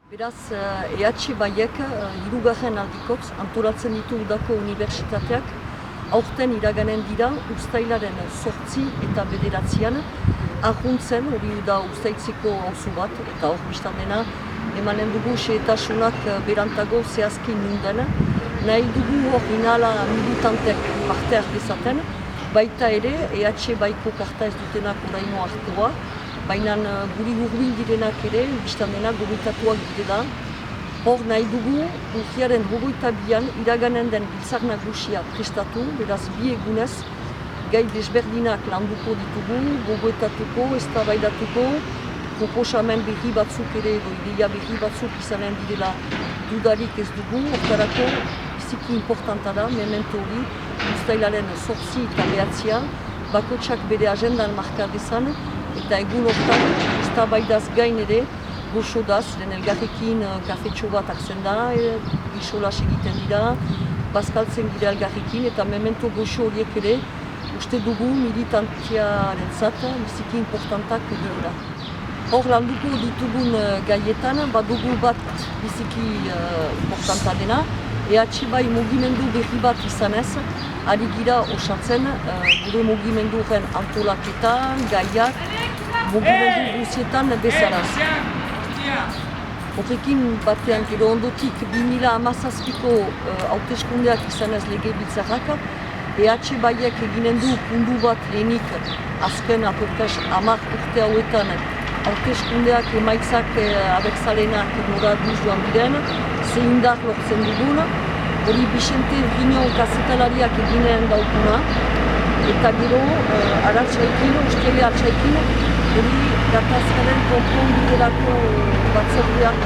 Beraz, EH Baiek hirugarren aldikotz antolatzen ditu udako unibertsitateak aurten iraganen dira uztailaren 8 eta 9 arguntzen, hori da uztaitzeko auzo bat, eta hor biztan dena emanen dugu xehetasunak berantago zehazki nunden. Nahi dugu hor inala militantek parte hartezaten, baita ere EH Baiko karta ez dutenak oraino hartua, baina guri hurbil direnak ere, biztan dena gomitatuak direla. Hor nahi dugu, urriaren 22an iraganen den biltzar nagusia prestatu, beraz bi egunez, gai desberdinak landuko ditugu, gogoetatuko, eztabaidatuko, proposamen berri batzuk ere, ideia berri batzuk izanen direla dudarik ez dugu, hortarako biziki importanta da, memento hori, uztailaren 8 eta 9 bakotsak bere agendan marka dezan, eta egun hortan eztabaidaz gain ere, goxodaz, lehen elgarrekin kafetxo bat hartzen da, gisolas egiten dira, bazkaltzen gira elgarrekin, eta memento goxo horiek ere, uste dugu militantiaren zat, biziki importantak dira. Hor landuko ditugun gaietan, badugu bat biziki importanta dena, EH Bai mugimendu berri bat izanez, ari gira osatzen gure mugimenduren antolaketa, gaiak, mugimendu guzietan bezaraz. Horrekin batean gero ondotik 2017ko hauteskundeak izanez legebiltzarrak, EH Baiek eginen du pundu bat lehenik azken apurkaz 10 urte hauetan hauteskundeak emaitzak abertzalenak noraduz joan biren, zehindar lortzen dugun, hori Vicente Riñon kazetalariak eginen daukuna, eta gero aratxaikin, ustele aratxaikin, hori gatazkaren konponbiderako batzordeak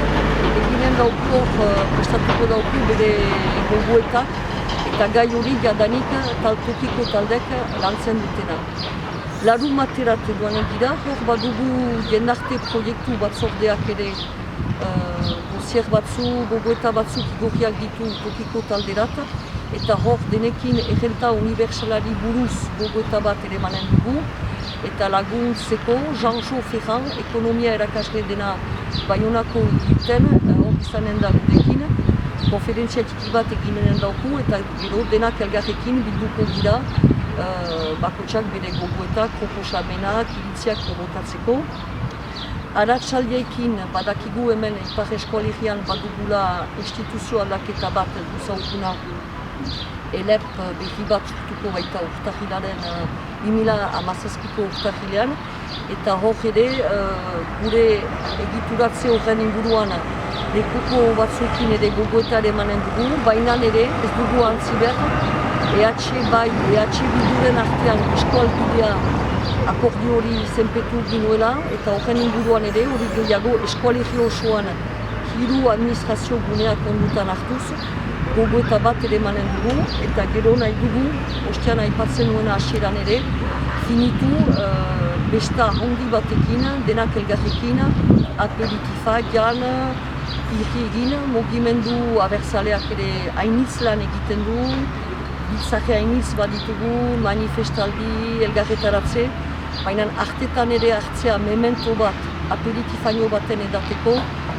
eginen daukor, prestatuko dauku bere gogoetak, eta gai hori jadanik taltokiko taldek lantzen dutena. Larun materat duan dira, hor badugu jendarte proiektu batzordeak ere dosier batzu, gogoeta batzuk igorriak ditu tokiko talderat, eta hor denekin errenta unibertsalari buruz gogoeta bat ere manen dugu, eta laguntzeko Jean-Jo Ferran, ekonomia erakasle dena Baionako duten, hor izanen da gurekin, konferentzia txiki bat eginen dauku, eta gero denak elgarrekin bilduko gira, bakotsak bere gogoetak, proposamenak, iritziak botatzeko. Aratsaldeekin badakigu hemen Ipar Eskoalegian badugula instituzio aldaketa bat duzaukuna ELEP berri bat sortuko baita urtarrilaren 2017ko urtarrilean, eta hor ere gure egituratze horren inguruan lekuko batzuekin ere gogoeta emanen dugu, baina ere ez dugu antzi behar, EH Bai, EH Bilduren artean eskualdidea akordio hori zenpetu ginuela, eta horren inguruan ere, hori gehiago eskualegio osoan 3 administrazio guneak ondutan hartuz, gogoeta bat ere emanen dugu, eta gero nahi dugu, ostean aipatzen nuena hasieran ere, finitu besta handi batekin, denak elgarrekin, aperitifa, jan, irri egin, mugimendu abertzaleak ere hainitz lan egiten du, biltzake hainitz baditugu, manifestaldi, elgarretaratze, baina artetan ere hartzea memento bat, aperitifaino baten edateko,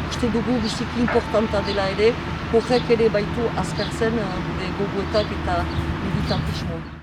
uste dugu biziki importanta dela ere, horrek ere baitu azkartzen gure gogoetak eta militantismoa.